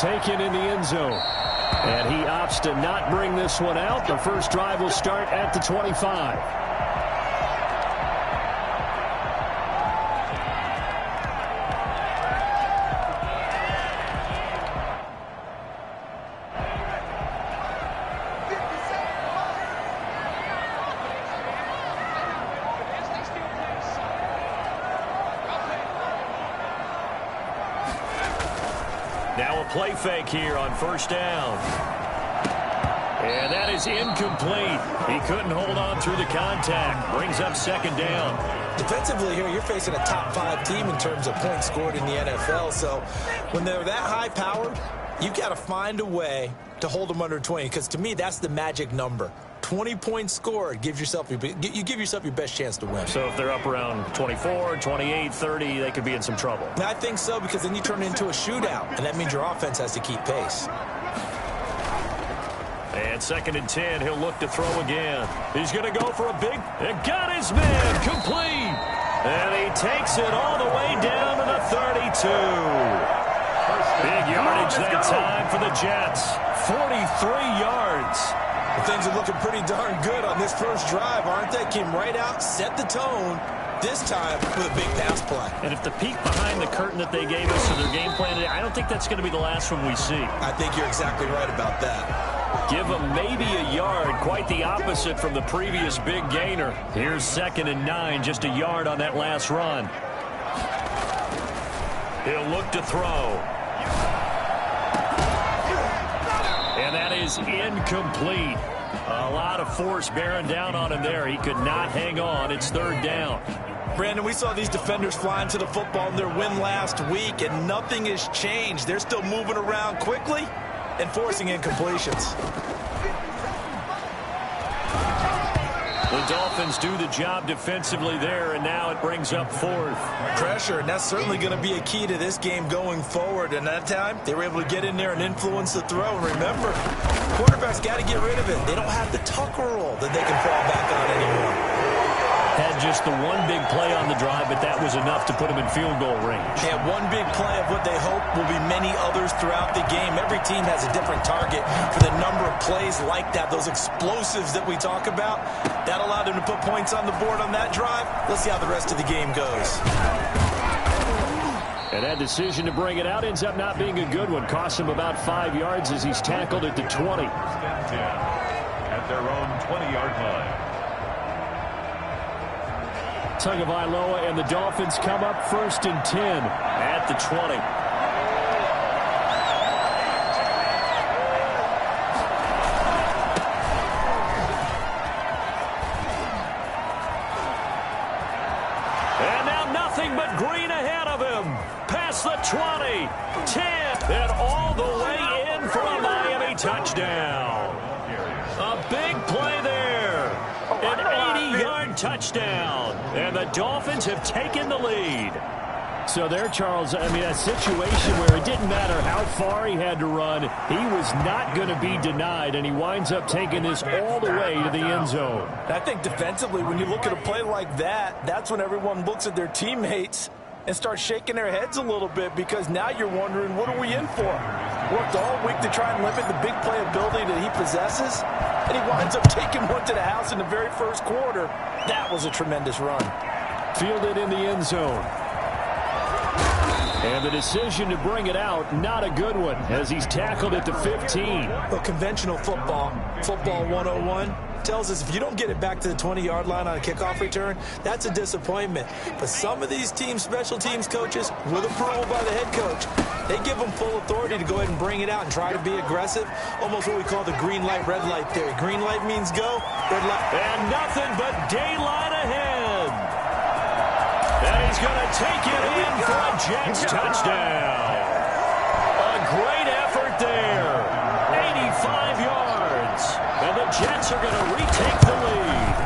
taken in the end zone. And he opts to not bring this one out. The first drive will start at the 25. Now a play fake here on first down. And that is incomplete. He couldn't hold on through the contact. Brings up second down. Defensively here, you're facing a top-5 team in terms of points scored in the NFL. So when they're that high-powered, you've got to find a way to hold them under 20. Because to me, that's the magic number. 20 points scored, you give yourself your best chance to win. So if they're up around 24, 28, 30, they could be in some trouble. I think so, because then you turn it into a shootout, and that means your offense has to keep pace. And second and 10, he'll look to throw again. He's going to go for a big, and got his man, complete. And he takes it all the way down to the 32. Big yardage that time for the Jets. 43 yards. Things are looking pretty darn good on this first drive, aren't they? Came right out, set the tone, this time with a big pass play. And if the peek behind the curtain that they gave us to their game plan today, I don't think that's going to be the last one we see. I think you're exactly right about that. Give them maybe a yard, quite the opposite from the previous big gainer. Here's second and 9, just a yard on that last run. He'll look to throw. And that is incomplete. A lot of force bearing down on him there. He could not hang on. It's third down. Brandon, we saw these defenders flying to the football in their win last week, and nothing has changed. They're still moving around quickly and forcing incompletions. The Dolphins do the job defensively there, and now it brings up fourth. Pressure, and that's certainly going to be a key to this game going forward. And that time, they were able to get in there and influence the throw. And remember, quarterbacks got to get rid of it. They don't have the Tucker roll that they can fall back on anymore. Had just the one big play on the drive, but that was enough to put them in field goal range. They had one big play of what they hope will be many others throughout the game. Every team has a different target for the number of plays like that, those explosives that we talk about. That allowed them to put points on the board on that drive. Let's see how the rest of the game goes. And that decision to bring it out ends up not being a good one. Costs him about 5 yards as he's tackled at the 20. At their own 20-yard line. Tagovailoa and the Dolphins come up first and 10 at the 20. And now nothing but green ahead of him. Past the 20, 10, and all the way in for a Miami touchdown. A big play there. An 80-yard touchdown. And the Dolphins have taken the lead. So there, Charles, I mean, a situation where it didn't matter how far he had to run, he was not going to be denied, and he winds up taking this all the way to the end zone. I think defensively, when you look at a play like that, that's when everyone looks at their teammates and starts shaking their heads a little bit, because now you're wondering, what are we in for? Worked all week to try and limit the big play ability that he possesses, and he winds up taking one to the house in the very first quarter. That was a tremendous run. Fielded in the end zone. And the decision to bring it out, not a good one, as he's tackled at the 15. Well, conventional football 101, tells us if you don't get it back to the 20-yard line on a kickoff return, that's a disappointment. But some of these teams, special teams coaches, with approval by the head coach, they give them full authority to go ahead and bring it out and try to be aggressive. Almost what we call the green light, red light theory. Green light means go, red light. And nothing but daylight ahead. And he's going to take it in for a Jets touchdown. A great effort there. 85 yards. And the Jets are going to retake the lead.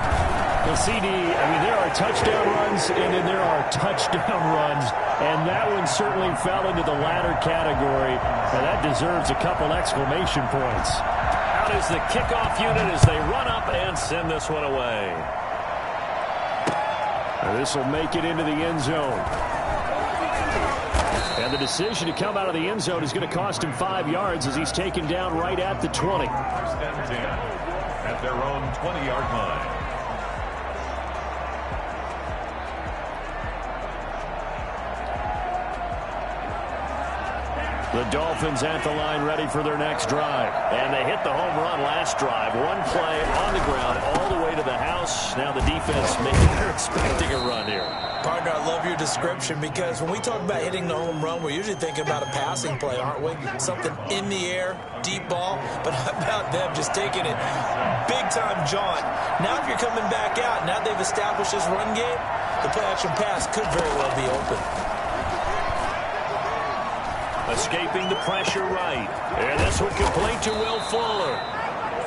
Well, CD, I mean, there are touchdown runs, and then there are touchdown runs. And that one certainly fell into the latter category. And that deserves a couple exclamation points. Out is the kickoff unit as they run up and send this one away. This will make it into the end zone. And the decision to come out of the end zone is going to cost him 5 yards as he's taken down right at the 20. First and 10 at their own 20-yard line. The Dolphins at the line ready for their next drive. And they hit the home run last drive. One play on the ground all the way to the house. Now the defense maybe they're expecting a run here. Partner, I love your description because when we talk about hitting the home run, we're usually thinking about a passing play, aren't we? Something in the air, deep ball. But how about them just taking it big-time jaunt? Now if you're coming back out, now they've established this run game, the play-action pass could very well be open. Escaping the pressure right. And this one complete to Will Fuller.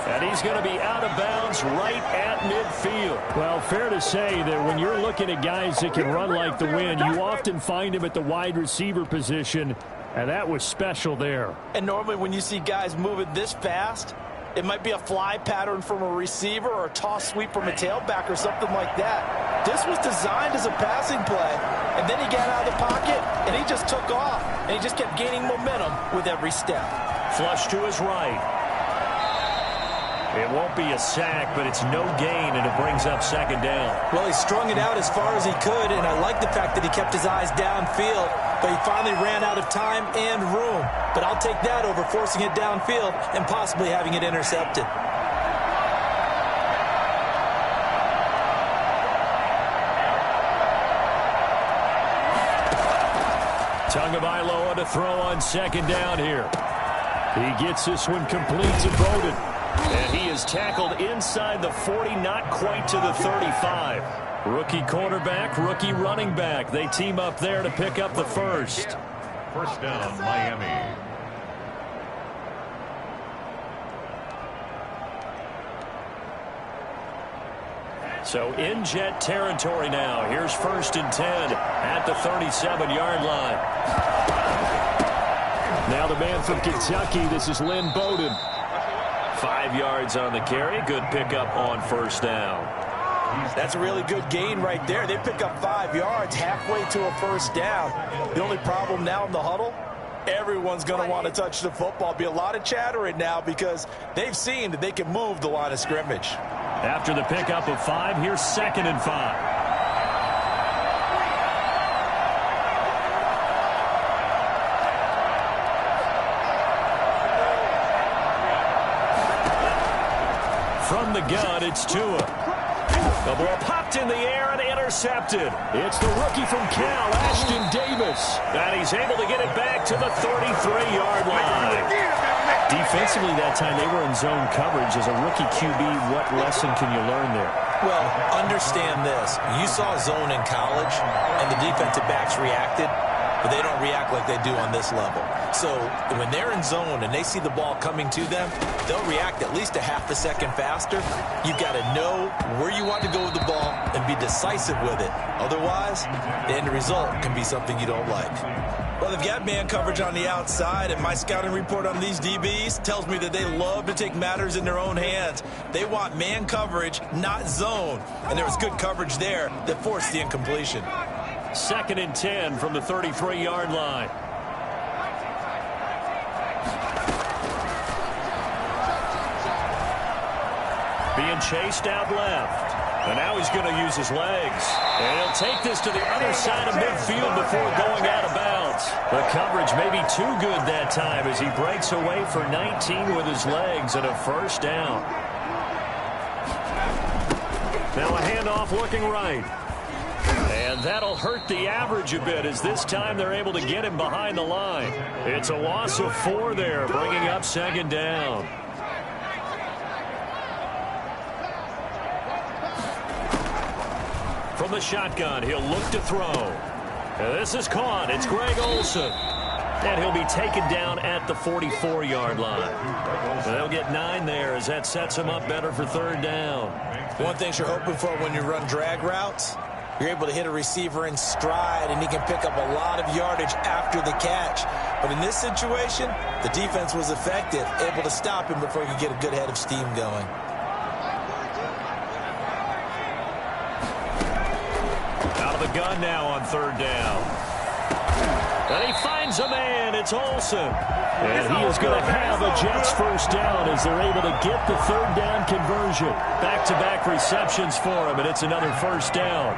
And he's going to be out of bounds right at midfield. Well, fair to say that when you're looking at guys that can run like the wind, you often find him at the wide receiver position, and that was special there. And normally when you see guys moving this fast, it might be a fly pattern from a receiver or a toss sweep from a tailback or something like that. This was designed as a passing play, and then he got out of the pocket, and he just took off, and he just kept gaining momentum with every step. Flush to his right. It won't be a sack, but it's no gain, and it brings up second down. Well, he strung it out as far as he could, and I like the fact that he kept his eyes downfield, but he finally ran out of time and room. But I'll take that over forcing it downfield and possibly having it intercepted. Tagovailoa to throw on second down here. He gets this one complete to Bowden. And he is tackled inside the 40, not quite to the 35. Rookie quarterback, rookie running back. They team up there to pick up the first. First down, Miami. So in Jet territory now. Here's first and 10 at the 37-yard line. Now the man from Kentucky, this is Lynn Bowden. 5 yards on the carry. Good pickup on first down. That's a really good gain right there. They pick up 5 yards halfway to a first down. The only problem now in the huddle, everyone's going to want to touch the football. Be a lot of chattering now because they've seen that they can move the line of scrimmage. After the pickup of 5, here's second and 5. From the gun, it's Tua. The ball popped in the air and intercepted. It's the rookie from Cal, Ashton Davis. And he's able to get it back to the 33-yard line. Defensively that time, they were in zone coverage. As a rookie QB, what lesson can you learn there? Well, understand this. You saw zone in college, and the defensive backs reacted, but they don't react like they do on this level. So when they're in zone and they see the ball coming to them, they'll react at least a half a second faster. You've got to know where you want to go with the ball and be decisive with it. Otherwise, the end result can be something you don't like. Well, they've got man coverage on the outside, and my scouting report on these DBs tells me that they love to take matters in their own hands. They want man coverage, not zone. And there was good coverage there that forced the incompletion. Second and 10 from the 33-yard line. Being chased out left. And now he's going to use his legs. And he'll take this to the other side of midfield before going out of bounds. The coverage may be too good that time as he breaks away for 19 with his legs and a first down. Now a handoff looking right. And that'll hurt the average a bit as this time they're able to get him behind the line. It's a loss of 4 there, bringing up second down. From the shotgun, he'll look to throw. And this is caught. It's Greg Olsen. And he'll be taken down at the 44-yard line. So they'll get 9 there as that sets him up better for third down. One thing you're hoping for when you run drag routes, you're able to hit a receiver in stride, and he can pick up a lot of yardage after the catch. But in this situation, the defense was effective, able to stop him before he could get a good head of steam going. Out of the gun now on third down. And he finds a man. It's Olsen. And he is going to have a Jets first down as they're able to get the third down conversion. Back-to-back receptions for him, and it's another first down.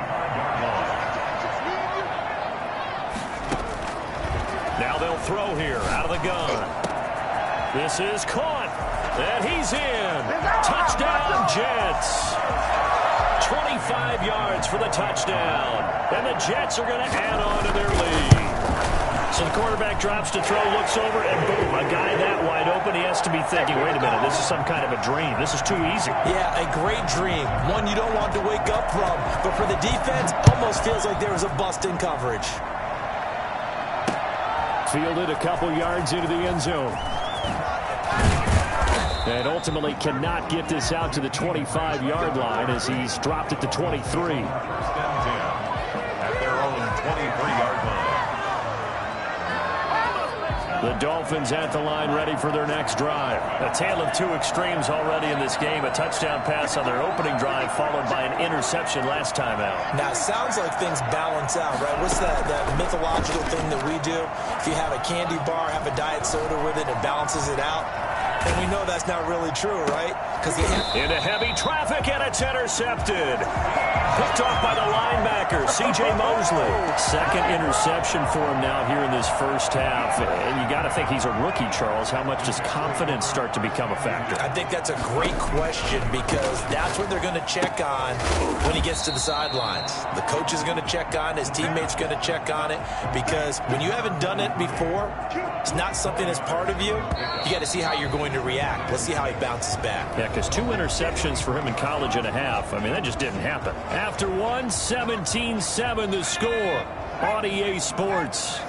Now they'll throw here out of the gun. This is caught. And he's in. Touchdown, Jets. 25 yards for the touchdown. And the Jets are going to add on to their lead. So the quarterback drops to throw, looks over, and boom, a guy that wide open, he has to be thinking, wait a minute, this is some kind of a dream. This is too easy. Yeah, a great dream. One you don't want to wake up from. But for the defense, almost feels like there was a bust in coverage. Fielded a couple yards into the end zone. And ultimately cannot get this out to the 25-yard line as he's dropped it to 23. First and 10 at their own 23-yard line. The Dolphins at the line ready for their next drive. A tale of two extremes already in this game. A touchdown pass on their opening drive followed by an interception last time out. Now, it sounds like things balance out, right? What's that mythological thing that we do? If you have a candy bar, have a diet soda with it, it balances it out. And we know that's not really true, right? Because into heavy traffic, and it's intercepted. Picked off by the linebacker, C.J. Mosley. Second interception for him now here in this first half. And you got to think he's a rookie, Charles. How much does confidence start to become a factor? I think that's a great question because that's what they're going to check on when he gets to the sidelines. The coach is going to check on it. His teammates going to check on it because when you haven't done it before, it's not something that's part of you. You got to see how you're going to react. Let's see how he bounces back. Yeah, because 2 interceptions for him in college and a half. I mean, that just didn't happen. After one, 17-7 the score on EA Sports.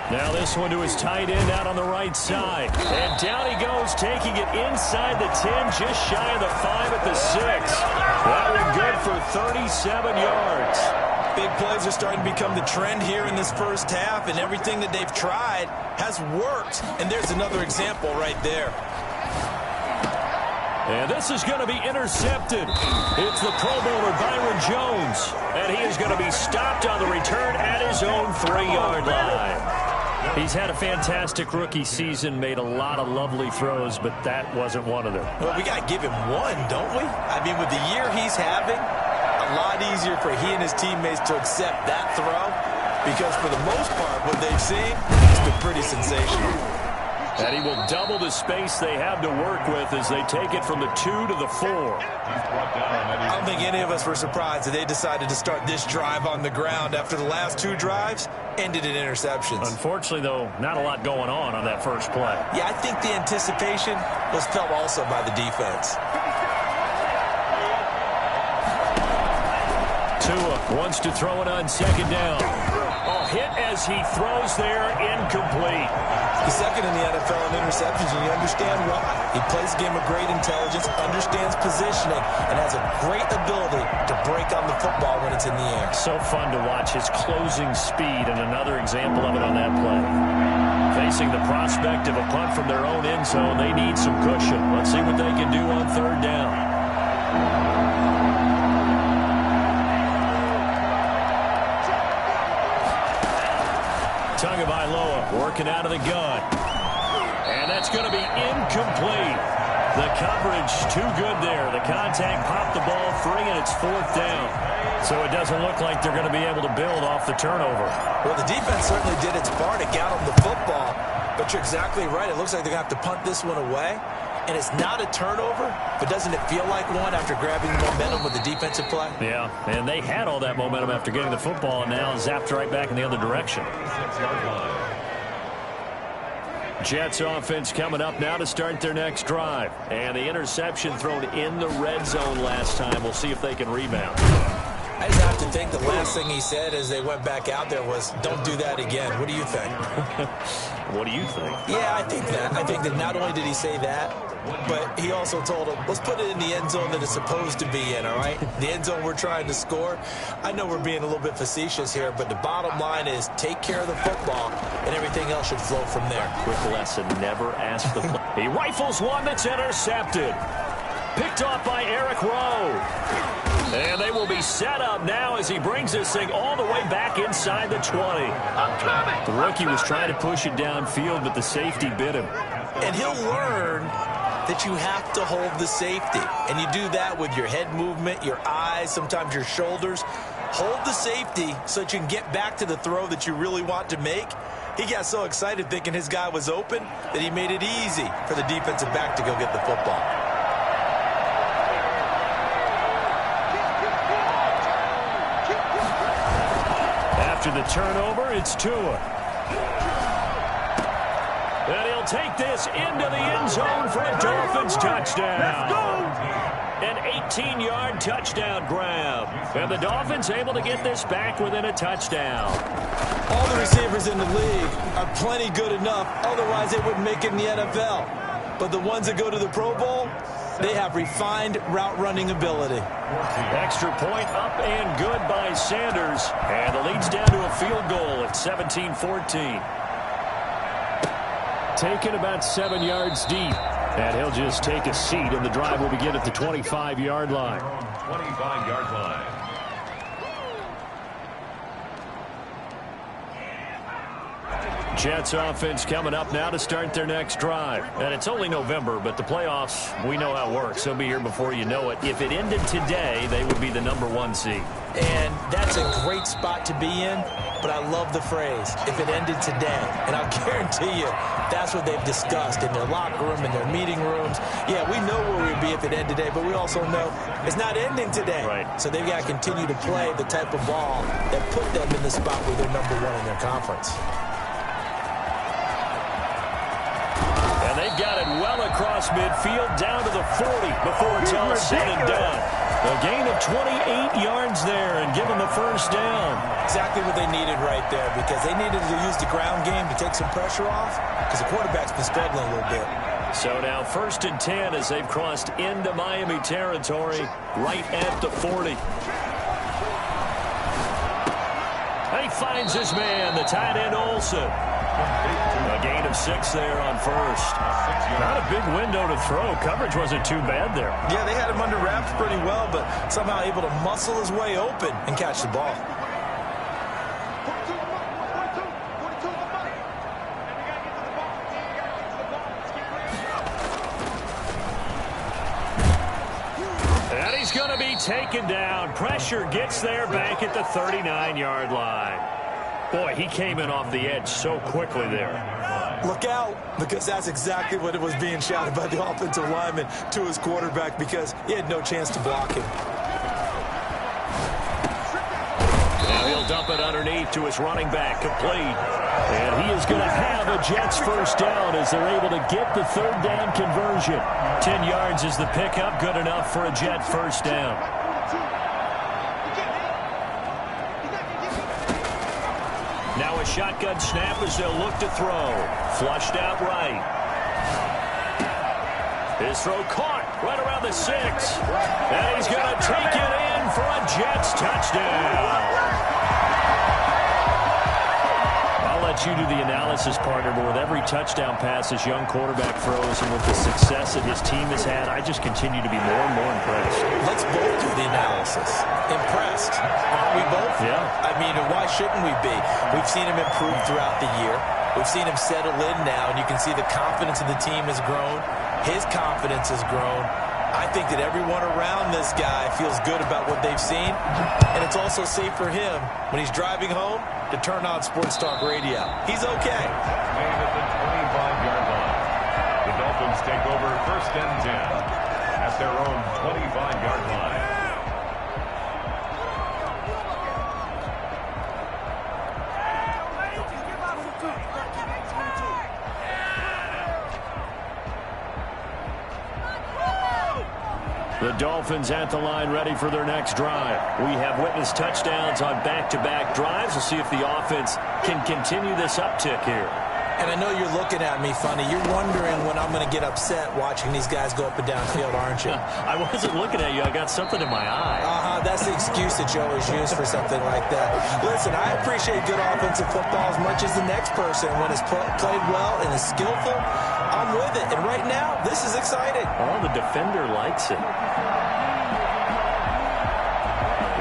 Now this one to his tight end out on the right side. And down he goes, taking it inside the 10, just shy of the 5 at the 6. That one good for 37 yards. Big plays are starting to become the trend here in this first half, and everything that they've tried has worked. And there's another example right there. And this is going to be intercepted. It's the Pro Bowler Byron Jones. And he is going to be stopped on the return at his own 3-yard line. He's had a fantastic rookie season, made a lot of lovely throws, but that wasn't one of them. Well, we got to give him one, don't we? I mean, with the year he's having, a lot easier for he and his teammates to accept that throw because for the most part, what they've seen has been pretty sensational. And he will double the space they have to work with as they take it from the 2 to the 4. I don't think any of us were surprised that they decided to start this drive on the ground after the last 2 drives ended in interceptions. Unfortunately, though, not a lot going on that first play. Yeah, I think the anticipation was felt also by the defense. Tua wants to throw it on second down. A hit as he throws there, incomplete. He's second in the NFL in interceptions, and you understand why. He plays a game of great intelligence, understands positioning, and has a great ability to break on the football when it's in the air. So fun to watch his closing speed, and another example of it on that play. Facing the prospect of a punt from their own end zone, they need some cushion. Let's see what they can do on third down. Tagovailoa working out of the gun. And that's going to be incomplete. The coverage too good there. The contact popped the ball free, and it's 4th down. So it doesn't look like they're going to be able to build off the turnover. Well, the defense certainly did its part to get them the football. But you're exactly right. It looks like they're going to have to punt this one away. And it's not a turnover, but doesn't it feel like one after grabbing momentum with the defensive play? Yeah, and they had all that momentum after getting the football and now zapped right back in the other direction. Jets offense coming up now to start their next drive. And the interception thrown in the red zone last time. We'll see if they can rebound. I just have to think the last thing he said as they went back out there was, don't do that again. What do you think? What do you think? Yeah, I think that. I think that not only did he say that, but he also told him, let's put it in the end zone that it's supposed to be in, all right? The end zone we're trying to score. I know we're being a little bit facetious here, but the bottom line is take care of the football, and everything else should flow from there. Quick lesson, never ask the play. He rifles one that's intercepted. Picked off by Eric Rowe. And they will be set up now as he brings this thing all the way back inside the 20. The rookie was trying to push it downfield, but the safety bit him. And he'll learn that you have to hold the safety. And you do that with your head movement, your eyes, sometimes your shoulders. Hold the safety so that you can get back to the throw that you really want to make. He got so excited thinking his guy was open that he made it easy for the defensive back to go get the football. After the turnover, it's Tua. And he'll take this into the end zone for a Dolphins touchdown. Let's go! An 18-yard touchdown grab. And the Dolphins able to get this back within a touchdown. All the receivers in the league are plenty good enough. Otherwise, they wouldn't make it in the NFL. But the ones that go to the Pro Bowl, they have refined route running ability. Extra point up and good by Sanders. And the lead's down to a field goal at 17-14. Taken about 7 yards deep. And he'll just take a seat, and the drive will begin at the 25-yard line. 25-yard line. Jets offense coming up now to start their next drive. And it's only November, but the playoffs, we know how it works. They'll be here before you know it. If it ended today, they would be the #1 seed. And that's a great spot to be in, but I love the phrase, if it ended today. And I'll guarantee you, that's what they've discussed in their locker room, in their meeting rooms. Yeah, we know where we'd be if it ended today, but we also know it's not ending today. Right. So they've got to continue to play the type of ball that put them in the spot where they're #1 in their conference. And they've got it well across midfield, down to the 40 before it's all said and done. A gain of 28 yards there and give them the first down. Exactly what they needed right there, because they needed to use the ground game to take some pressure off, because the quarterback's been struggling a little bit. So now 1st and 10 as they've crossed into Miami territory right at the 40. And he finds his man, the tight end Olsen. A gain of 6 there on first. Not a big window to throw. Coverage wasn't too bad there. Yeah, they had him under wraps pretty well, but somehow able to muscle his way open and catch the ball. And he's going to be taken down. Pressure gets there back at the 39-yard line. Boy, he came in off the edge so quickly there. Look out, because that's exactly what it was being shouted by the offensive lineman to his quarterback, because he had no chance to block him. Now he'll dump it underneath to his running back, complete. And he is going to have a Jets first down as they're able to get the 3rd down conversion. 10 yards is the pickup, good enough for a Jet first down. Now a shotgun snap as they'll look to throw. Flushed out right. His throw caught right around the 6. And he's going to take it in for a Jets touchdown. I'll let you do the analysis, partner, but with every touchdown pass this young quarterback throws and with the success that his team has had, I just continue to be more and more impressed. Let's both do the analysis. Impressed. Aren't we both? Yeah. I mean, why shouldn't we be? We've seen him improve throughout the year. We've seen him settle in now, and you can see the confidence of the team has grown. His confidence has grown. I think that everyone around this guy feels good about what they've seen, and it's also safe for him when he's driving home to turn on Sports Talk Radio. He's okay. Made at the 25-yard line. The Dolphins take over 1st and 10 at their own 25-yard line. The Dolphins at the line ready for their next drive. We have witnessed touchdowns on back-to-back drives. We'll see if the offense can continue this uptick here. And I know you're looking at me funny. You're wondering when I'm going to get upset watching these guys go up and down field, aren't you? I wasn't looking at you. I got something in my eye. that's the excuse that you always use for something like that. Listen, I appreciate good offensive football as much as the next person. When it's played well and is skillful, I'm with it. And right now, this is exciting. Oh, the defender likes it.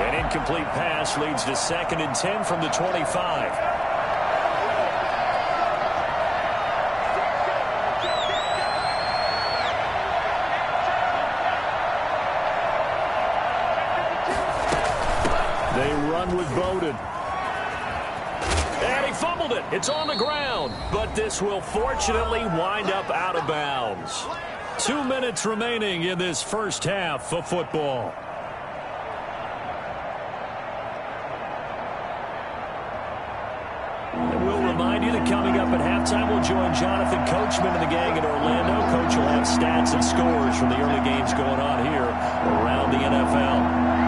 An incomplete pass leads to 2nd and 10 from the 25. They run with Bowden. And he fumbled it. It's on the ground. But this will fortunately wind up out of bounds. 2 minutes remaining in this first half of football. And we'll remind you that coming up at halftime, we'll join Jonathan Coachman and the gang in Orlando. Coach will have stats and scores from the early games going on here around the NFL.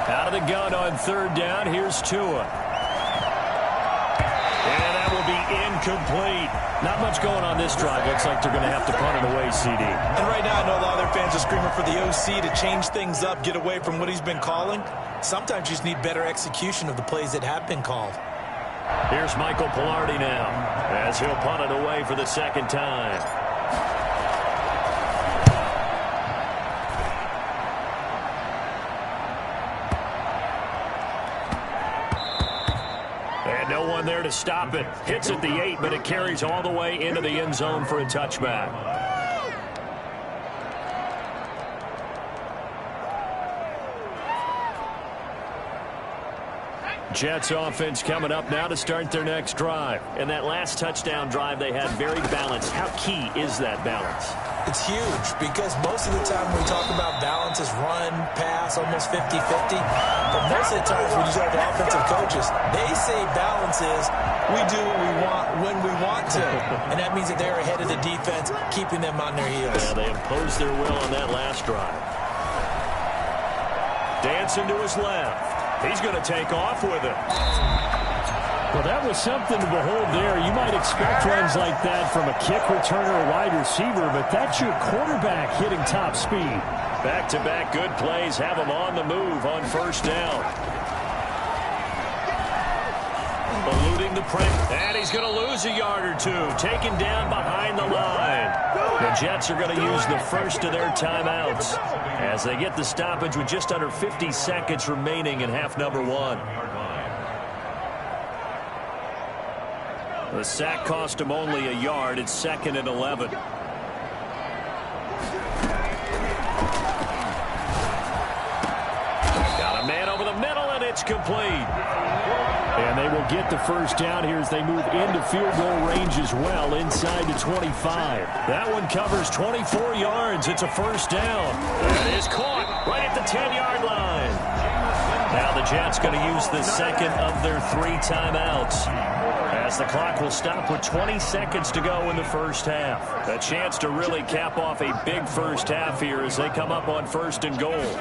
Out of the gun on 3rd down. Here's Tua. And that will be incomplete. Not much going on this drive. Looks like they're going to have to punt it away, CD. And right now, I know a lot of their fans are screaming for the OC to change things up, get away from what he's been calling. Sometimes you just need better execution of the plays that have been called. Here's Michael Palardy now, as he'll punt it away for the 2nd time. And no one there to stop it. Hits at the 8, but it carries all the way into the end zone for a touchback. Jets offense coming up now to start their next drive. And that last touchdown drive they had very balanced. How key is that balance? It's huge because most of the time when we talk about balance is run, pass, almost 50-50. But most of the times when you talk to offensive coaches, they say balance is we do what we want when we want to. And that means that they're ahead of the defense, keeping them on their heels. Yeah, they imposed their will on that last drive. Dancing to his left. He's going to take off with it. Well, that was something to behold there. You might expect runs like that from a kick returner or wide receiver, but that's your quarterback hitting top speed. Back-to-back good plays have him on the move on 1st down. Eluding the pressure, and he's going to lose a yard or two. Taken down behind the line. The Jets are going to use the first of their timeouts as they get the stoppage with just under 50 seconds remaining in half number 1. The sack cost him only a yard. It's 2nd and 11. Got a man over the middle, and it's complete. And they will get the first down here as they move into field goal range as well, inside the 25. That one covers 24 yards. It's a first down. That is caught right at the 10-yard line. Now the Jets going to use the 2nd of their 3 timeouts, as the clock will stop with 20 seconds to go in the first half. A chance to really cap off a big first half here as they come up on 1st and goal.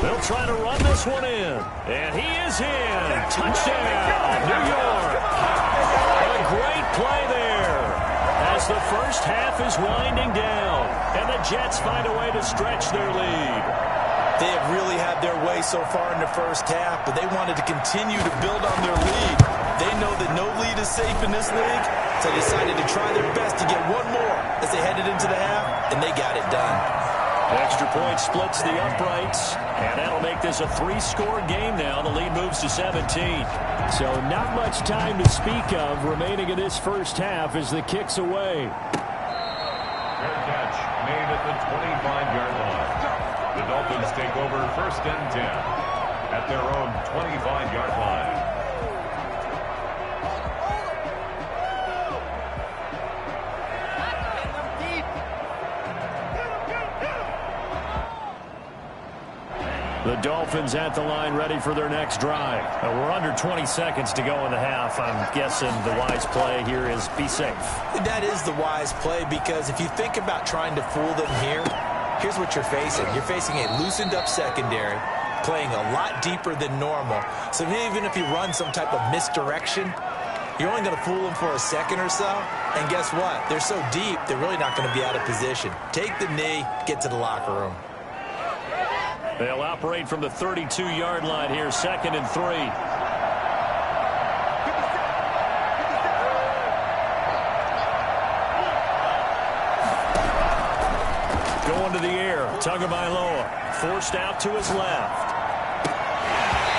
They'll try to run this one in. And he is in. Touchdown, New York. A great play there as the first half is winding down. And the Jets find a way to stretch their lead. They have really had their way so far in the first half, but they wanted to continue to build on their lead. They know that no lead is safe in this league, so they decided to try their best to get one more as they headed into the half, and they got it done. Extra point splits the uprights, and that'll make this a 3-score game now. The lead moves to 17. So not much time to speak of remaining in this first half as the kick's away. Fair catch made at the 25-yard line. The Dolphins take over 1st and 10 at their own 25-yard line. The Dolphins at the line ready for their next drive. We're under 20 seconds to go in the half. I'm guessing the wise play here is be safe. That is the wise play because if you think about trying to fool them here, here's what you're facing. You're facing a loosened up secondary, playing a lot deeper than normal. So even if you run some type of misdirection, You're only going to fool them for a second or so. And guess what? They're so deep, they're really not going to be out of position. Take the knee, get to the locker room. They'll operate from the 32-yard line here, 2nd and 3. Going to the air, Tagovailoa forced out to his left.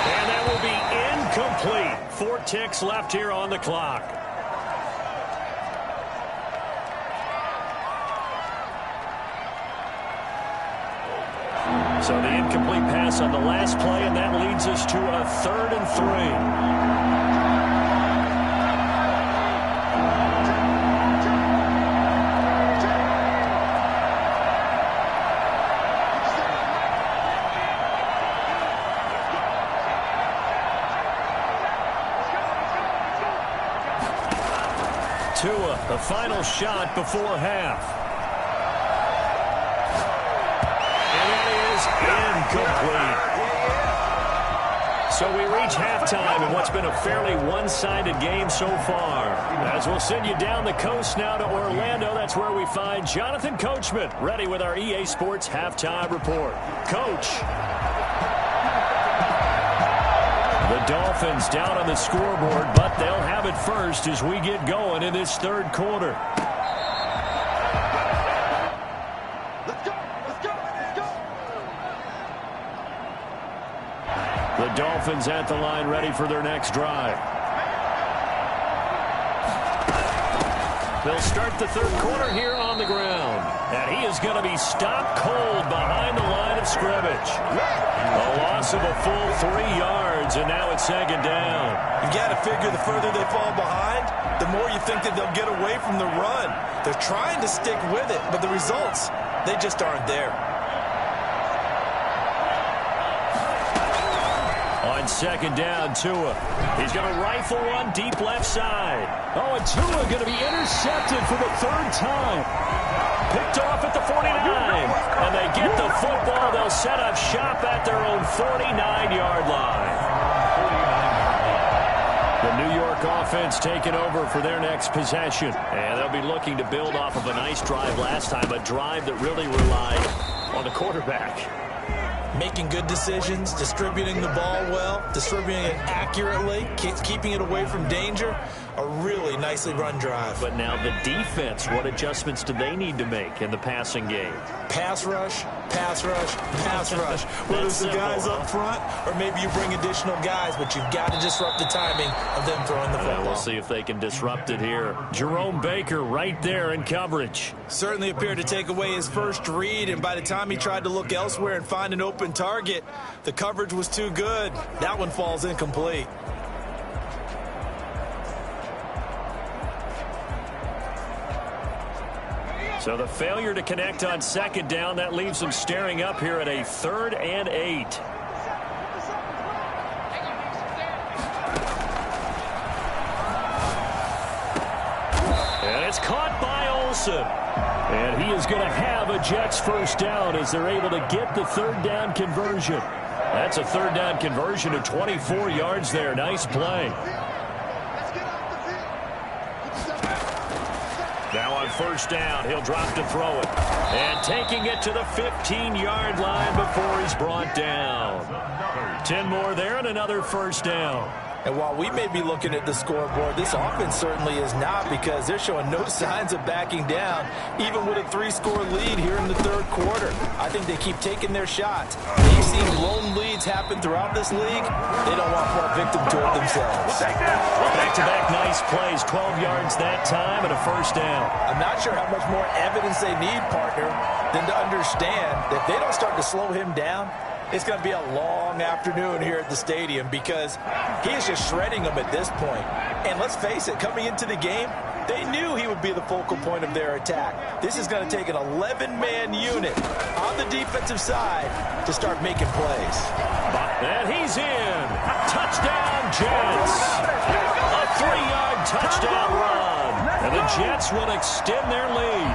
And that will be incomplete. 4 ticks left here on the clock. So the incomplete pass on the last play, and that leads us to a 3rd and 3. Tua, the final shot before half. Incomplete. So we reach halftime in what's been a fairly one-sided game so far. As we'll send you down the coast now to Orlando, that's where we find Jonathan Coachman, ready with our EA Sports Halftime Report. Coach. The Dolphins down on the scoreboard, but they'll have it first as we get going in this 3rd quarter. The Dolphins at the line, ready for their next drive. They'll start the 3rd quarter here on the ground. And he is going to be stopped cold behind the line of scrimmage. A loss of a full 3 yards, and now it's 2nd down. You got to figure the further they fall behind, the more you think that they'll get away from the run. They're trying to stick with it, but the results, they just aren't there. On 2nd down, Tua. He's going to rifle one deep left side. Oh, and Tua going to be intercepted for the 3rd time. Picked off at the 49. And they get the football. They'll set up shop at their own 49-yard line. The New York offense taking over for their next possession. And they'll be looking to build off of a nice drive last time, a drive that really relied on the quarterback. Making good decisions, distributing the ball well, distributing it accurately, keeping it away from danger. A really nicely run drive. But now the defense, what adjustments do they need to make in the passing game? Pass rush, pass rush, pass rush. Whether it's the guys up front or maybe you bring additional guys, but you've got to disrupt the timing of them throwing the football. We'll see if they can disrupt it here. Jerome Baker right there in coverage. Certainly appeared to take away his first read, and by the time he tried to look elsewhere and find an open target, the coverage was too good. That one falls incomplete. So the failure to connect on 2nd down, that leaves them staring up here at a 3rd and 8. And it's caught by Olsen. And he is going to have a Jets first down as they're able to get the 3rd down conversion. That's a 3rd down conversion of 24 yards there. Nice play. Now on 1st down, he'll drop to throw it. And taking it to the 15-yard line before he's brought down. 10 more there and another 1st down. And while we may be looking at the scoreboard, this offense certainly is not, because they're showing no signs of backing down, even with a 3-score lead here in the 3rd quarter. I think they keep taking their shots. They've seen lone leads happen throughout this league. They don't want to fall victim to it themselves. Back-to-back nice plays, 12 yards that time and a 1st down. I'm not sure how much more evidence they need, partner, than to understand that if they don't start to slow him down, it's going to be a long afternoon here at the stadium, because he is just shredding them at this point. And let's face it, coming into the game, they knew he would be the focal point of their attack. This is going to take an 11-man unit on the defensive side to start making plays. And he's in. Touchdown, Jets. A 3-yard touchdown run. And the Jets will extend their lead.